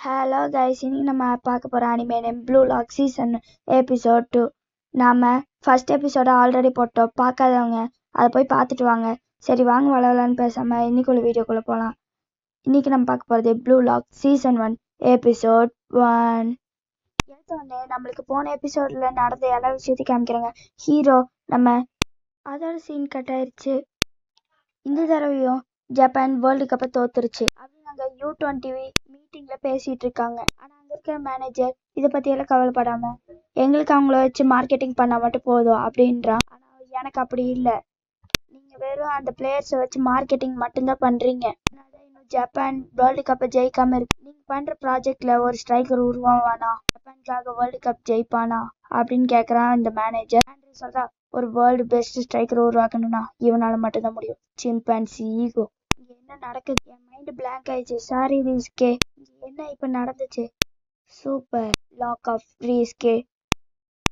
Hello guys, இன்னைக்கு நம்ம பார்க்க போகிற anime name blue lock season episode 2. நாம் ஃபர்ஸ்ட் எபிசோட ஆல்ரெடி போட்டோம். பார்க்காதவங்க அதை போய் பார்த்துட்டு வாங்க. சரி வாங்க வளரலான்னு பேசாமல் இன்னைக்குள்ள வீடியோக்குள்ளே போகலாம். இன்றைக்கி நம்ம பார்க்க போகிறது ப்ளூ லாக் சீசன் 1 எபிசோட் 1. எடுத்தோடனே நம்மளுக்கு போன எபிசோடில் நடந்த எல்லா விஷயத்தையும் காமிக்கிறாங்க. ஹீரோ நம்ம அதோட சீன் கட் ஆயிடுச்சு. இந்த தடவையும் ஜப்பான் வேர்ல்டு கப்பை தோத்துருச்சு அப்படின்னு நாங்கள் U20 மீட்டிங்கில் பேசிகிட்டு இருக்காங்க. ஆனால் அங்கே இருக்கிற மேனேஜர் இதை பற்றியெல்லாம் கவலைப்படாம எங்களுக்கு அவங்கள வச்சு மார்க்கெட்டிங் பண்ணால் மட்டும் போதும் அப்படின்றான். ஆனால் எனக்கு அப்படி இல்லை, நீங்கள் வெறும் அந்த பிளேயர்ஸை வச்சு மார்க்கெட்டிங் மட்டும்தான் பண்ணுறீங்க. இன்னும் ஜப்பான் வேர்ல்டு கப்பை ஜெயிக்காமல் இருக்கு. நீங்கள் பண்ணுற ப்ராஜெக்டில் ஒரு ஸ்ட்ரைக்கர் உருவாவானா, ஜப்பானுக்காக வேர்ல்டு கப் ஜெயிப்பானா அப்படின்னு கேட்குறான் இந்த மேனேஜர். சொல்கிறா, ஒரு வேர்ல்டு பெஸ்ட் ஸ்ட்ரைக்கர் உருவாக்கணும்னா இவனால மட்டும்தான் முடியும். Chimpanzee ego. இங்கே என்ன நடக்குது? என் மைண்டு பிளாங்க் ஆயிடுச்சு. சாரி ரீஸ்கே, என்ன இப்போ நடந்துச்சு? சூப்பர் லாக் ஆஃப் ரீஸ்கே.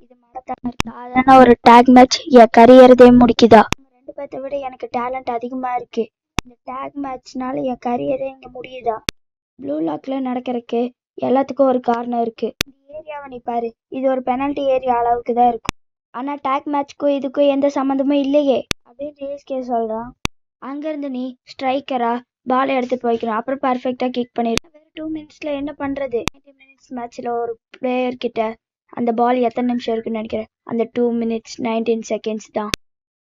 இது மறக்காம இருக்கு. அதனால ஒரு டேக் மேட்ச் என் கரியரதே முடிக்குதா? ரெண்டு பேர்த்த விட எனக்கு டேலண்ட் அதிகமாக இருக்கு. இந்த டேக் மேட்ச்னால என் கரியரே இங்கே முடியுதா? ப்ளூ லாக்ல நடக்கிறதுக்கு எல்லாத்துக்கும் ஒரு காரணம் இருக்கு. இந்த ஏரியாவை நீ பாரு, இது ஒரு பெனல்ட்டி ஏரியா அளவுக்கு தான் இருக்கும். ஆனால் டேக் மேட்ச்க்கும் இதுக்கும் எந்த சம்மந்தமும் இல்லையே அப்படின்னு ரீஸ்கே சொல்கிறான். அங்கேருந்து நீ ஸ்ட்ரைக்கரா பாலை எடுத்துட்டு போய்க்கணும், அப்புறம் பர்ஃபெக்டாக கிக் பண்ணிடணும். வேறு 2 மினிட்ஸில் என்ன பண்ணுறது? 90 மினிட்ஸ் மேட்ச்சில் ஒரு பிளேயர் கிட்ட அந்த பால் எத்தனை நிமிஷம் இருக்குன்னு நினைக்கிறேன்? அந்த 2 மினிட்ஸ் 19 செகண்ட்ஸ் தான்.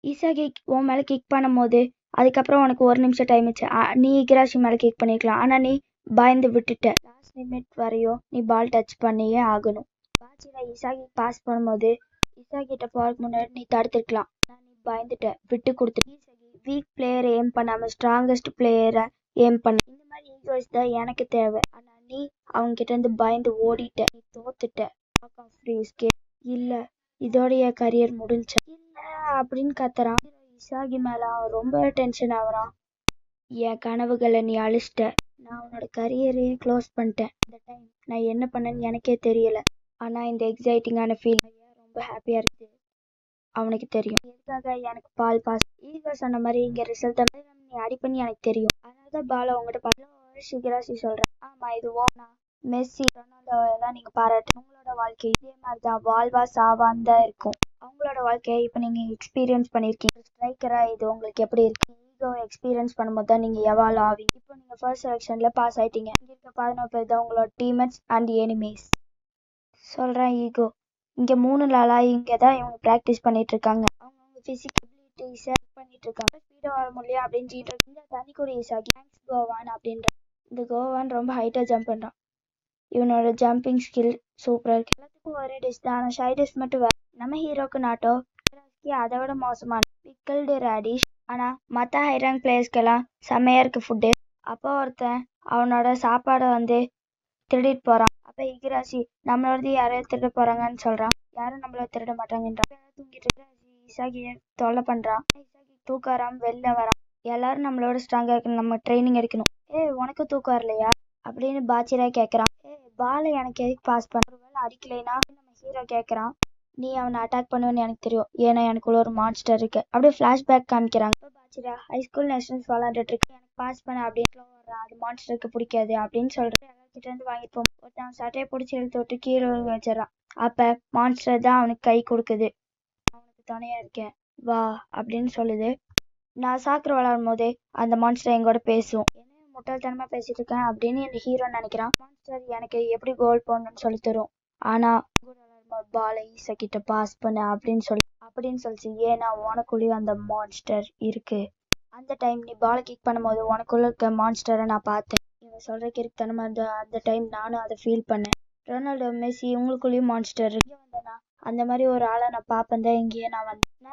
இசாகி உன் மேலே கிக் பண்ணும் போது அதுக்கப்புறம் உனக்கு 1 நிமிஷம் டைம் வச்சு நீ இகிராஷி மேலே கிக் பண்ணிக்கலாம். ஆனால் நீ பயந்து விட்டுட்ட. லாஸ்ட் லிமிட் வரையும் நீ பால் டச் பண்ணியே ஆகணும். பாச்சியில் இசாகி பாஸ் பண்ணும்போது இசாகிட்ட போகிறதுக்கு முன்னாடி நீ தடுத்துருக்கலாம். ஆனால் நீ பயந்துட்ட, விட்டு கொடுத்துட்ட. வீக் பிளேயரை ஏம் பண்ணாமல் ஸ்ட்ராங்கஸ்ட் பிளேயரை ஏம் பண்ண. இந்த மாதிரி ஈகோஸ் தான் எனக்கு தேவை. ஆனால் நீ அவங்க கிட்ட இருந்து பயந்து ஓடிட்ட, நீ தோத்துட்ட. இல்லை, இதோடைய கரியர் முடிஞ்சா இல்லை அப்படின்னு கத்துறான். இசாகி மேலே அவன் ரொம்ப டென்ஷன் ஆகுறான். என் கனவுகளை நீ அழிச்சிட்ட, நான் உன்னோட கரியரையே க்ளோஸ் பண்ணிட்டேன். இந்த டைம் நான் என்ன பண்ணேன்னு எனக்கே தெரியல. ஆனால் இந்த எக்ஸைட்டிங்கான ஃபீல் ரொம்ப ஹாப்பியாக இருக்குது. அவனுக்கு தெரியும் எதுக்காக எனக்கு பால் பாஸ். ஈகோ சொன்ன மாதிரி இங்கே ரிசல்ட் நீ அடி பண்ணி எனக்கு தெரியும். அதனால தான் பாலை உங்கள்கிட்ட பார்த்து சிகராசி சொல்கிறேன். ஆமாம், இது ஓனா மெஸ்ஸி ரொனால்டோ எல்லாம் நீங்கள் பாராட்டு. உங்களோட வாழ்க்கை இதே மாதிரி தான் வாழ்வா சாவான்னு தான் இருக்கும். அவங்களோட வாழ்க்கையை இப்போ நீங்கள் எக்ஸ்பீரியன்ஸ் பண்ணியிருக்கீங்க. ஸ்ட்ரைக்கராக இது உங்களுக்கு எப்படி இருக்கு? ஈகோ எக்ஸ்பீரியன்ஸ் பண்ணும்போது தான் நீங்கள் எவால்வ் ஆவீங்க. இப்போ நீங்கள் ஃபர்ஸ்ட் செலெக்ஷனில் பாஸ் ஆகிட்டீங்க. இங்கே இருக்க 11 பேர் தான் உங்களோட டீம்மேட்ஸ் அண்ட் எனிமீஸ். சொல்கிறேன் ஈகோ, இங்கே 3 நாளாக இங்கே தான் இவங்க ப்ராக்டிஸ் பண்ணிட்டு இருக்காங்க. அவங்க ஃபிசிக்கபிலிட்டிஸை பண்ணிட்டு இருக்காங்க. ஸ்பீடாக வர முடியல அப்படின்னு இந்த தனிக்குடி இசாகி தேங்க்ஸ் கோவான் அப்படின்ற. இந்த கோவான் ரொம்ப ஹைட்டாக ஜம்ப் பண்ணுறான். இவனோட ஜம்பிங் ஸ்கில் சூப்பராக இருக்கு. எல்லாத்துக்கும் ஒரே டிஷ் தான், ஆனால் ஷை டிஷ் மட்டும் வேறு. நம்ம ஹீரோக்கு நாட்டோ அதை விட மோசமான பிக்கல்டு ரேடிஷ். ஆனால் மற்ற ஹை ரேங்க் பிளேயர்ஸ்க்கெல்லாம் செம்மையாக இருக்குது ஃபுட்டு. அப்போ ஒருத்தன் அவனோட சாப்பாடை திருடிட்டு போகிறான். அப்போ இகிராசி நம்மளோடது யாரையும் திருட போகிறாங்கன்னு சொல்கிறான். யாரும் நம்மள திருட மாட்டாங்கன்றான். தூங்கிட்டு இசாகியை தொல்லை பண்ணுறான். இசாகி தூக்கம் வராமல் வெளில வரான். எல்லாரும் நம்மளோட ஸ்ட்ராங்காக இருக்கணும், நம்ம ட்ரைனிங் எடுக்கணும். உனக்கு தூக்கம் வரலையா அப்படின்னு பாச்சிரா கேட்குறான். பாலை எனக்கு எதுக்கு பாஸ் பண்ண? ஒரு வேளை அடிக்கலைன்னா நம்ம ஹீரோ கேட்குறான். நீ அவனை அட்டாக் பண்ணுவேன்னு எனக்கு தெரியும், ஏன்னா எனக்குள்ள ஒரு மான்ஸ்டர் இருக்கு. அப்படியே ஃப்ளாஷ்பேக் காமிக்கிறாங்க. பாச்சிரா ஹைஸ்கூல் நேஷனல்ஸ் விளாண்டுட்டு இருக்கு. எனக்கு பாஸ் பண்ண அப்படின்னு வர்றான். அது மான்ஸ்டருக்கு பிடிக்காது அப்படின்னு சொல்கிறேன். கிட்ட இருந்து வாங்கிட்டு போவோம். ஒருத்தன் சட்டையை பிடிச்சி இழுத்து விட்டு கீழே வச்சிடறான். அப்போ மான்ஸ்டர் தான் அவனுக்கு கை கொடுக்குது. அவனுக்கு துணையா இருக்கேன் வா அப்படின்னு சொல்லுது. நான் சாக்கரை விளாடும் போதே அந்த மான்ஸ்டர் எங்கூட பேசும். என்ன முட்டாள்தனமா பேசிட்டு இருக்கேன் அப்படின்னு என் ஹீரோ நினைக்கிறான். மான்ஸ்டர் எனக்கு எப்படி கோல் போடணும்னு சொல்லி தரும். ஆனா பாலை ஈசா பாஸ் பண்ண அப்படின்னு சொல்லிச்சு. ஏன்னா உனக்குள்ளேயும் அந்த மான்ஸ்டர் இருக்கு. அந்த டைம் நீ பாலை கிக் பண்ணும்போது உனக்குள்ள இருக்க மான்ஸ்டரை நான் பார்த்தேன். இவன் சொல்ற கிறுக்குத்தனமா இருந்த அந்த டைம் நானும் அதை ஃபீல் பண்ணேன். ரொனால்டோ மெஸ்ஸி இவங்களுக்குள்ளேயும் மான்ஸ்டர் இருக்கு. வந்தேன்னா அந்த மாதிரி ஒரு ஆளை நான் பார்ப்பேன் தான் இங்கேயே நான்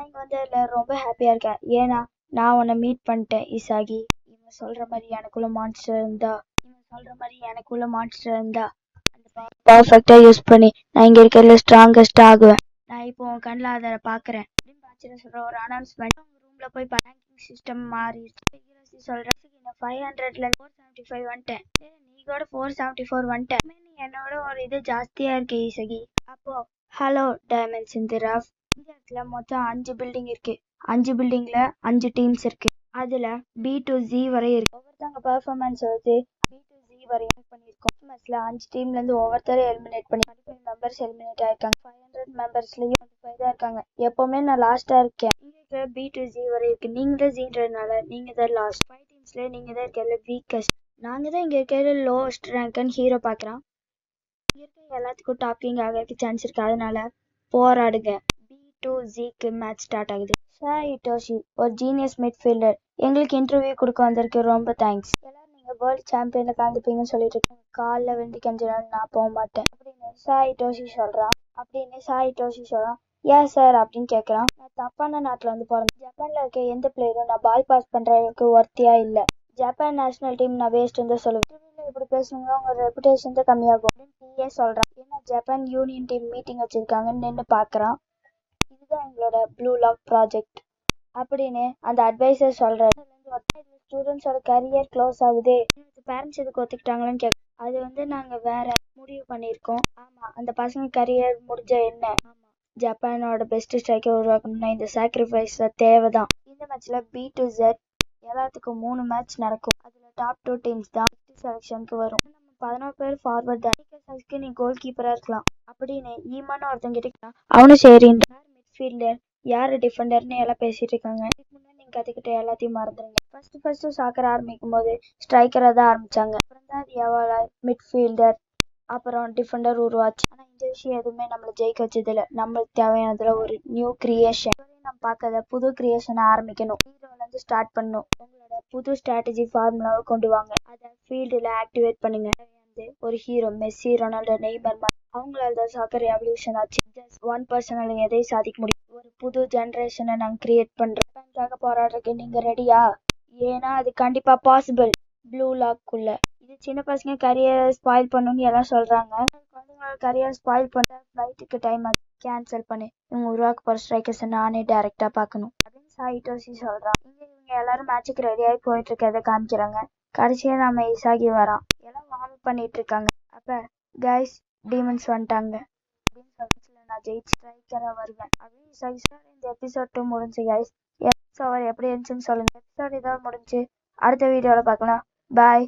இங்கே வந்ததுல ரொம்ப ஹாப்பியா இருக்கேன். ஏன்னா நான் உன்னை மீட் பண்ணிட்டேன் இசாகி. இவன் சொல்ற மாதிரி எனக்குள்ள மான்ஸ்டர் இருந்தா அந்த பர்ஃபெக்டா யூஸ் பண்ணி நான் இங்க இருக்கிறதுல ஸ்ட்ராங்கஸ்ட் ஆகுவேன். நான் இப்போ உன் கண்ணில் அதை பார்க்குறேன் அப்படின்னு பாச்சிரா சொல்ற ஒரு அனௌன்ஸ்மெண்ட். ரூம்ல போய் ரேங்கிங் சிஸ்டம் மாறிடுச்சு. சொல்றேன் 500ல 475 வந்துட்டேன். நீ கூட 474 வந்துட்டேன். நீ என்னோட ஒரு இது ஜாஸ்தியா இருக்கு இசகி. அப்போ ஹலோ டைமண்ட்ஸ் இந்த ரஃப். இந்த இடத்துல மொத்தம் 5 பில்டிங் இருக்கு. 5 பில்டிங்ல 5 டீம்ஸ் இருக்கு. அதுல B to Z வரை இருக்கு. ஒவ்வொருத்தவங்க பெர்ஃபார்மன்ஸ் வந்து B to Z வரையும் பண்ணியிருக்கோம். மேட்ச்ல 5 டீம்ல இருந்து ஒவ்வொருத்தரும் எலிமினேட் பண்ணி 25 மெம்பர்ஸ் எலிமினேட் ஆயிருக்காங்க. 500 மெம்பர்ஸ்லயும் 25 தான் இருக்காங்க. எப்பவுமே நான் லாஸ்டா இருக்கேன். இங்க இருக்கிற B to Z வரை இருக்கு. நீங்க தான் ஜீன்றதுனால நீங்க தான் லாஸ்ட். 5 டீம்ஸ்ல நீங்க தான் இருக்கிறதுல வீக்கஸ்ட். நாங்க தான் இங்க இருக்கிற லோவஸ்ட் ரேங்க்னு ஹீரோ பாக்குறான். இங்க இருக்க எல்லாத்துக்கும் டாப் கிங் ஆகிறதுக்கு சான்ஸ் இருக்கு. அதனால போராடுங்க. B to Zக்கு மேட்ச் ஸ்டார்ட் ஆகுது. ஷாய் இட்டோஷி ஒரு ஜீனியஸ் மிட்ஃபீல்டர். எங்களுக்கு இன்டர்வியூ கொடுக்க வந்திருக்கு. ரொம்ப தேங்க்ஸ். எல்லாரும் நீங்க வேர்ல்ட் சாம்பியன்ல கலந்துப்பீங்கன்னு சொல்லிட்டு இருக்காங்க. காலில் விழுந்து கெஞ்சினாலும் நான் போக மாட்டேன் அப்படின்னு ஷாய் இட்டோஷி சொல்றான். ஏன் சார் அப்படின்னு கேட்கறான். நான் தப்பான நாட்டுல வந்து பிறந்தேன். ஜப்பான்ல இருக்க எந்த பிளேயரும் நான் பால் பாஸ் பண்ற அளவுக்கு ஒர்த்தியா இல்ல. ஜப்பான் நேஷனல் டீம் நான் வேஸ்ட்னு தான் சொல்லுவேன். இப்படி பேசுனீங்கன்னா உங்க ரெப்புடேஷன் தான் கம்மியாகும் அப்படின்னு சொல்றான். ஏன்னா ஜப்பான் யூனியன் டீம் மீட்டிங் வச்சிருக்காங்கன்னு நின்று பாக்குறான். இதுதான் எங்களோட ப்ளூ லாக் ப்ராஜெக்ட் அப்படின்னு அந்த அட்வைசர் சொல்றாரு. ஸ்டூடெண்ட்ஸோட கரியர் க்ளோஸ் ஆகுதே, பேரண்ட்ஸ் இதுக்கு ஒத்துக்கிட்டாங்களான்னு கேட்க, அது நாங்க வேற முடிவு பண்ணியிருக்கோம். ஆமா, அந்த பசங்க கரியர் முடிஞ்ச என்ன? ஆமா, ஜப்பானோட பெஸ்ட் ஸ்ட்ரைக்கர் உருவாக்கணும்னா இந்த சாக்ரிஃபைஸ் தேவைதான். இந்த மேட்ச்ல B to Z எல்லாத்துக்கும் 3 மேட்ச் நடக்கும். அதுல டாப் 2 டீம்ஸ் தான் செலக்ஷனுக்கு வரும். நம்ம 11 பேர் ஃபார்வர்ட் தான். நீ கோல் கீப்பரா இருக்கலாம் அப்படின்னு ஈமான்னு ஒருத்தன் கிட்ட அவனும் சரின்னு. யார் மிட்ஃபீல்டர் யாரு டிஃபெண்டர்னு எல்லாம் பேசிட்டு இருக்காங்க. இதுக்கு முன்னாடி நீங்க கத்துக்கிட்ட எல்லாத்தையும் மறந்துடுங்க. ஃபர்ஸ்ட் சாக்கர் ஆரம்பிக்கும் போது ஸ்ட்ரைக்கரா தான் ஆரம்பிச்சாங்க. அப்புறம் தான் அது மிட்ஃபீல்டர் அப்புறம் டிஃபெண்டர் உருவாச்சு. ஆனா இந்த விஷயம் எதுவுமே நம்மள ஜெயிக்க வச்சது இல்ல. நம்மளுக்கு தேவையானதுல ஒரு நியூ கிரியேஷன். நம்ம பார்க்காத புது கிரியேஷனை ஆரம்பிக்கணும். ஹீரோல இருந்து ஸ்டார்ட் பண்ணணும். உங்களோட புது ஸ்ட்ராட்டஜி ஃபார்முலாவை கொண்டு வாங்க. அதை ஃபீல்டுல ஆக்டிவேட் பண்ணுங்க. ஒரு ஹீரோ மெஸ்ஸி, ரொனால்டோ, நெய்மர் அவங்களால தான் சாக்கர் எவல்யூஷன் ஆச்சு. ஜஸ்ட் ஒன் பர்சனால எதையும் சாதிக்க முடியும். ஒரு புது ஜெனரேஷனை நாங்க கிரியேட் பண்றோம். ஜப்பானுக்காக போராடுறதுக்கு நீங்க ரெடியா? ஏன்னா அது கண்டிப்பா பாசிபிள். ப்ளூ லாக்குள்ள இது சின்ன பசங்க கரியரை ஸ்பாயில் பண்ணணும்னு எல்லாம் சொல்றாங்க. குழந்தைங்களோட கரியர் ஸ்பாயில் பண்ண ஃபிளைட்டுக்கு டைம் கேன்சல் பண்ணி இவங்க உருவாக்க போற ஸ்ட்ரைக்கர்ஸ் நானே டைரக்டா பார்க்கணும் அப்படின்னு சாயிட்டோசி சொல்றான். இவங்க எல்லாரும் மேட்சுக்கு ரெடியாகி போயிட்டு இருக்கிறத காமிக்கிறாங்க. கடைசியா நம்ம இசாகி வரான். எல்லாம் வார்ம் பண்ணிட்டு இருக்காங்க. அப்ப கைஸ் டீமன்ஸ் வந்துட்டாங்க அப்படின்னு சொல்லி நான் ஜெயிச்சு ஸ்ட்ரைக்கரா வருவேன் அப்படின்னு இசாகி. இந்த எபிசோட் 2 முடிஞ்சு கைஸ். எபிசோட் எப்படி இருந்துச்சுன்னு சொல்லுங்க. எபிசோட் இதோட முடிஞ்சு அடுத்த வீடியோல பார்க்கலாம். பாய்.